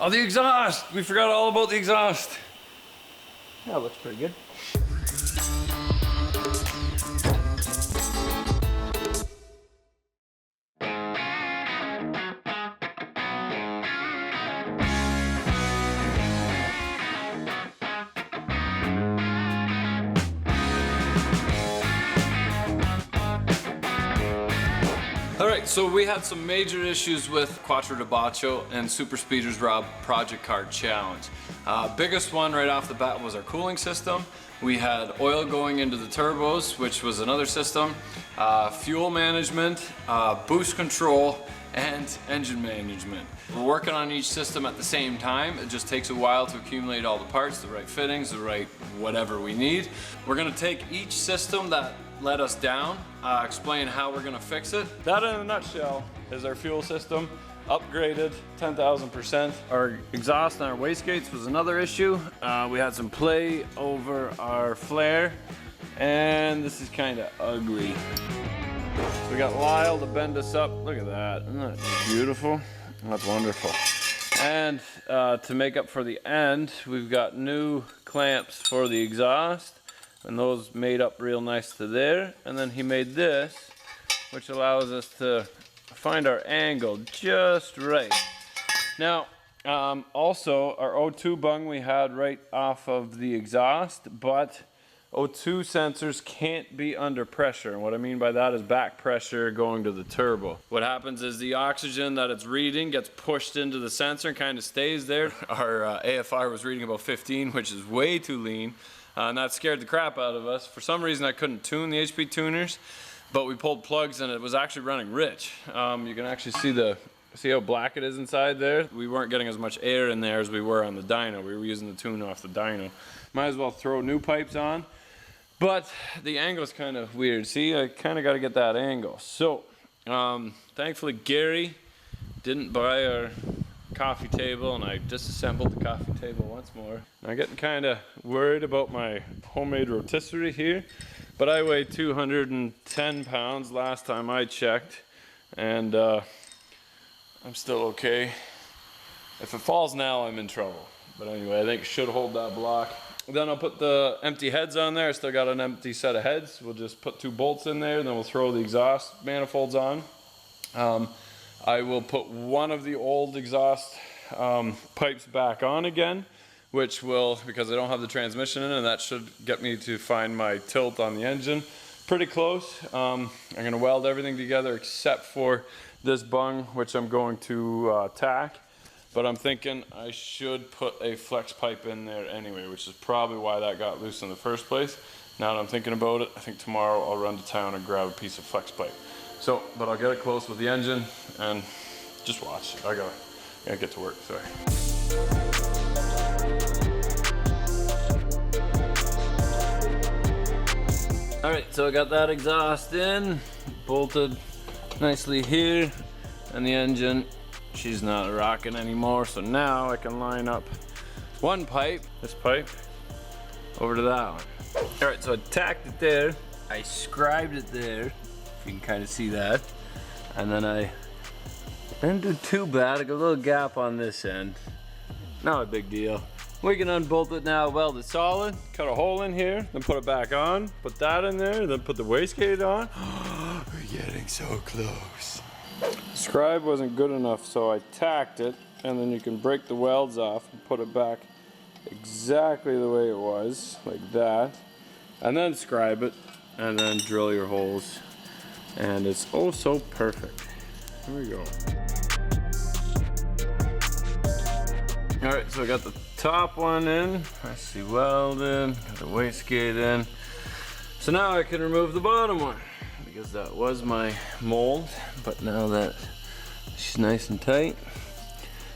Oh, the exhaust! We forgot all about the exhaust. Yeah, it looks pretty good. Alright, so we had some major issues with Quattro Deboss and Super Speeders Rob Project Card Challenge. Biggest one right off the bat was our cooling system. We had oil going into the turbos, which was another system, fuel management, boost control, and engine management. We're working on each system at the same time. It just takes a while to accumulate all the parts, the right fittings, the right whatever we need. We're gonna take each system that let us down, explain how we're gonna fix it. That in a nutshell is our fuel system, upgraded 10,000%. Our exhaust and our wastegates was another issue. We had some play over our flare, and this is kinda ugly. So we got Lyle to bend us up. Look at that, isn't that beautiful? That's wonderful. And to make up for the end, we've got new clamps for the exhaust, and those made up real nice to there. And then he made this, which allows us to find our angle just right. Now, also our O2 bung we had right off of the exhaust, but O2 sensors can't be under pressure. And what I mean by that is back pressure going to the turbo. What happens is the oxygen that it's reading gets pushed into the sensor and kind of stays there. Our AFR was reading about 15, which is way too lean. And that scared the crap out of us. For some reason I couldn't tune the HP tuners, but we pulled plugs and it was actually running rich. You can actually see how black it is inside there. We weren't getting as much air in there as we were on the dyno. We were using the tune off the dyno. Might as well throw new pipes on. But the angle's kind of weird. See, I kind of got to get that angle. So, thankfully Gary didn't buy our coffee table, and I disassembled the coffee table once more. I'm getting kind of worried about my homemade rotisserie here, but I weighed 210 pounds last time I checked, and I'm still okay. If it falls now, I'm in trouble. But anyway, I think it should hold that block. Then I'll put the empty heads on there. I still got an empty set of heads. We'll just put 2 bolts in there, and then we'll throw the exhaust manifolds on. I will put one of the old exhaust pipes back on again, which will, because I don't have the transmission in, and that should get me to find my tilt on the engine. Pretty close. I'm gonna weld everything together except for this bung, which I'm going to tack. But I'm thinking I should put a flex pipe in there anyway, which is probably why that got loose in the first place. Now that I'm thinking about it, I think tomorrow I'll run to town and grab a piece of flex pipe. So, but I'll get it close with the engine and just watch. I gotta get to work, sorry. All right, so I got that exhaust in, bolted nicely here, and the engine, she's not rocking anymore. So now I can line up one pipe, this pipe, over to that one. All right, so I tacked it there. I scribed it there. You can kind of see that. And then I didn't do too bad. I got a little gap on this end. Not a big deal. We can unbolt it now, weld it solid, cut a hole in here, then put it back on, put that in there, then put the wastegate on. We're getting so close. Scribe wasn't good enough, so I tacked it, and then you can break the welds off and put it back exactly the way it was, like that. And then scribe it, and then drill your holes. And it's oh so perfect. Here we go. All right, so I got the top one in, nicely welded, got the wastegate in. So now I can remove the bottom one, because that was my mold, but now that she's nice and tight,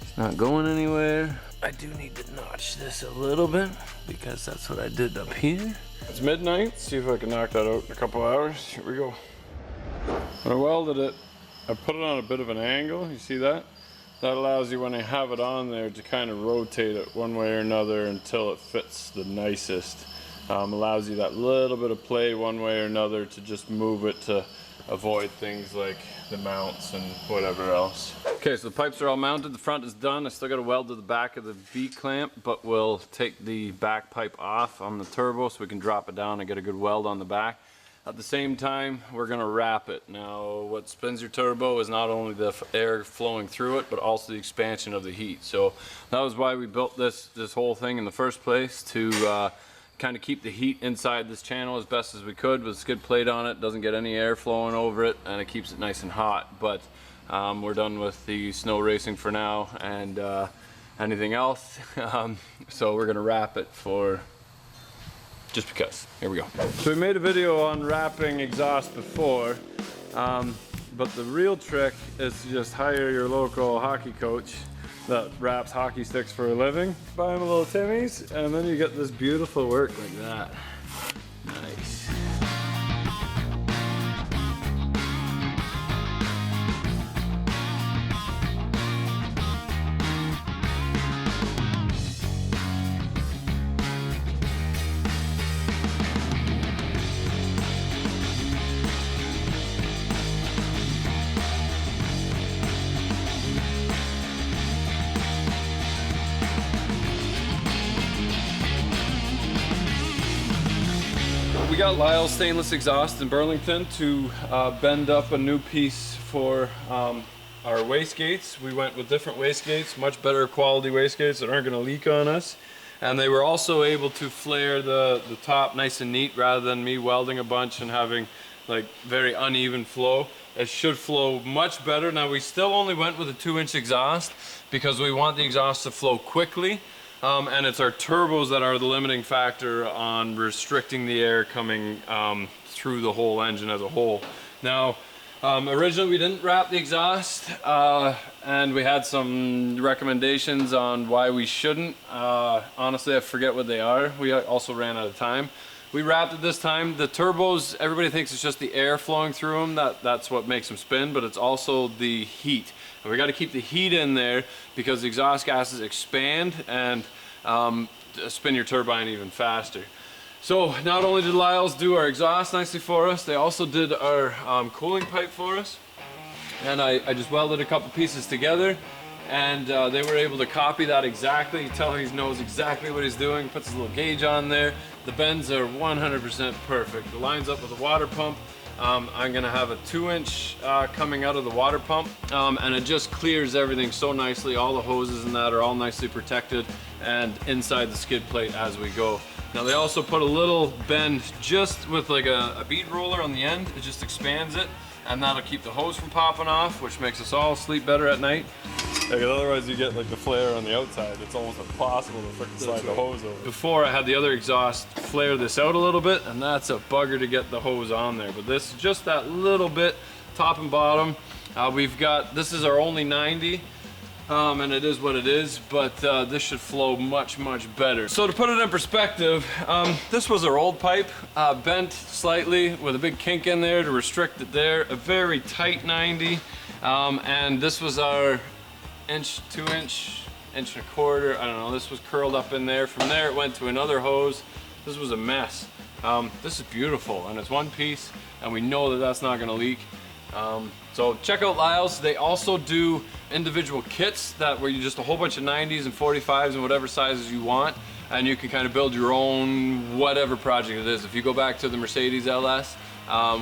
it's not going anywhere. I do need to notch this a little bit, because that's what I did up here. It's midnight, see if I can knock that out in a couple hours. Here we go. When I welded it, I put it on a bit of an angle, you see that? That allows you, when I have it on there, to kind of rotate it one way or another until it fits the nicest. Allows you that little bit of play one way or another to just move it to avoid things like the mounts and whatever else. Okay, so the pipes are all mounted. The front is done. I still got to weld to the back of the V-clamp, but we'll take the back pipe off on the turbo so we can drop it down and get a good weld on the back. At the same time, we're gonna wrap it. Now, what spins your turbo is not only the air flowing through it, but also the expansion of the heat. So that was why we built this whole thing in the first place, to kind of keep the heat inside this channel as best as we could with a skid plate on it. Doesn't get any air flowing over it, and it keeps it nice and hot. But we're done with the snow racing for now, and anything else. So we're gonna wrap it for just because. Here we go. So we made a video on wrapping exhaust before, but the real trick is to just hire your local hockey coach that wraps hockey sticks for a living. Buy him a little Timmy's, and then you get this beautiful work like that. Nice. We got Lyle's stainless exhaust in Burlington to bend up a new piece for our wastegates. We went with different wastegates, much better quality wastegates that aren't going to leak on us. And they were also able to flare the top nice and neat rather than me welding a bunch and having like very uneven flow. It should flow much better. Now we still only went with a 2-inch exhaust because we want the exhaust to flow quickly. And it's our turbos that are the limiting factor on restricting the air coming through the whole engine as a whole. Now, originally we didn't wrap the exhaust, and we had some recommendations on why we shouldn't. Honestly, I forget what they are. We also ran out of time. We wrapped it this time. The turbos, everybody thinks it's just the air flowing through them. That's what makes them spin, but it's also the heat. And we got to keep the heat in there because the exhaust gases expand and spin your turbine even faster. So not only did Lyle's do our exhaust nicely for us, they also did our cooling pipe for us. And I just welded a couple pieces together, and they were able to copy that exactly. You tell he knows exactly what he's doing, puts his little gauge on there. The bends are 100% perfect. It lines up with the water pump. I'm gonna have a 2-inch coming out of the water pump, and it just clears everything so nicely. All the hoses and that are all nicely protected and inside the skid plate as we go. Now they also put a little bend just with like a bead roller on the end. It just expands it, and that'll keep the hose from popping off, which makes us all sleep better at night. Because otherwise you get like the flare on the outside. It's almost impossible to freaking slide the hose over. Before I had the other exhaust flare this out a little bit, and that's a bugger to get the hose on there. But this is just that little bit, top and bottom. This is our only 90, and it is what it is, but this should flow much, much better. So to put it in perspective, this was our old pipe, bent slightly with a big kink in there to restrict it there, a very tight 90, and this was our 2-inch, 1.25 inch, I don't know, this was curled up in there. From there it went to another hose. This was a mess. This is beautiful, and it's one piece, and we know that that's not gonna leak. So check out Lyle's. They also do individual kits where you just a whole bunch of 90s and 45s and whatever sizes you want, and you can kind of build your own whatever project it is. If you go back to the Mercedes LS,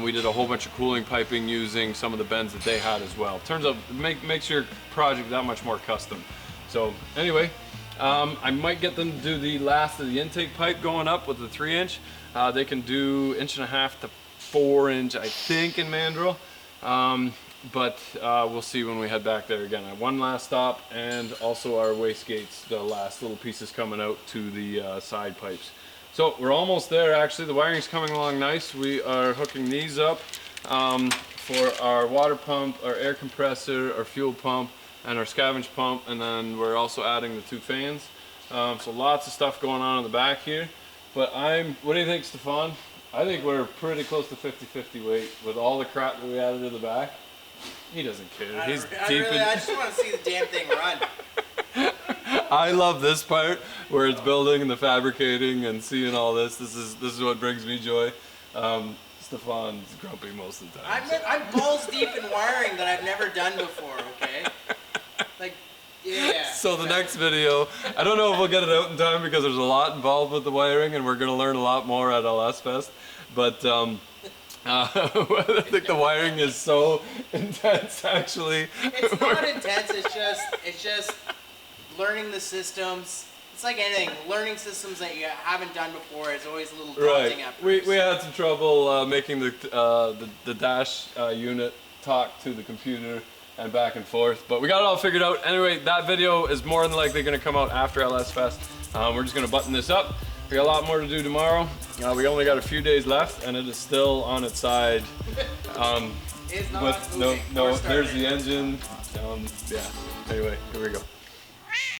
we did a whole bunch of cooling piping using some of the bends that they had as well. Turns out it makes your project that much more custom. So anyway, I might get them to do the last of the intake pipe going up with the 3-inch. They can do 1.5 inch to 4 inch, I think, in mandrel. But we'll see when we head back there again. I have one last stop, and also our wastegates, the last little pieces coming out to the side pipes. So we're almost there actually. The wiring's coming along nice. We are hooking these up for our water pump, our air compressor, our fuel pump, and our scavenge pump, and then we're also adding the 2 fans. So lots of stuff going on in the back here. But what do you think, Stefan? I think we're pretty close to 50-50 weight with all the crap that we added to the back. He doesn't care. He's deep in... I just want to see the damn thing run. I love this part where it's building and the fabricating and seeing all this. This is what brings me joy. Stefan's grumpy most of the time. I'm balls deep in wiring that I've never done before, okay? Like, yeah. So the next video, I don't know if we'll get it out in time because there's a lot involved with the wiring and we're going to learn a lot more at LS Fest. But I think the wiring is so intense actually. It's not intense, it's just learning the systems. It's like anything, learning systems that you haven't done before is always a little daunting at first. We had some trouble making the dash unit talk to the computer and back and forth, but we got it all figured out. Anyway, that video is more than likely going to come out after LS Fest. We're just going to button this up. We got a lot more to do tomorrow. We only got a few days left, and it is still on its side. It's not moving. No, there's the engine. Yeah. Anyway, here we go.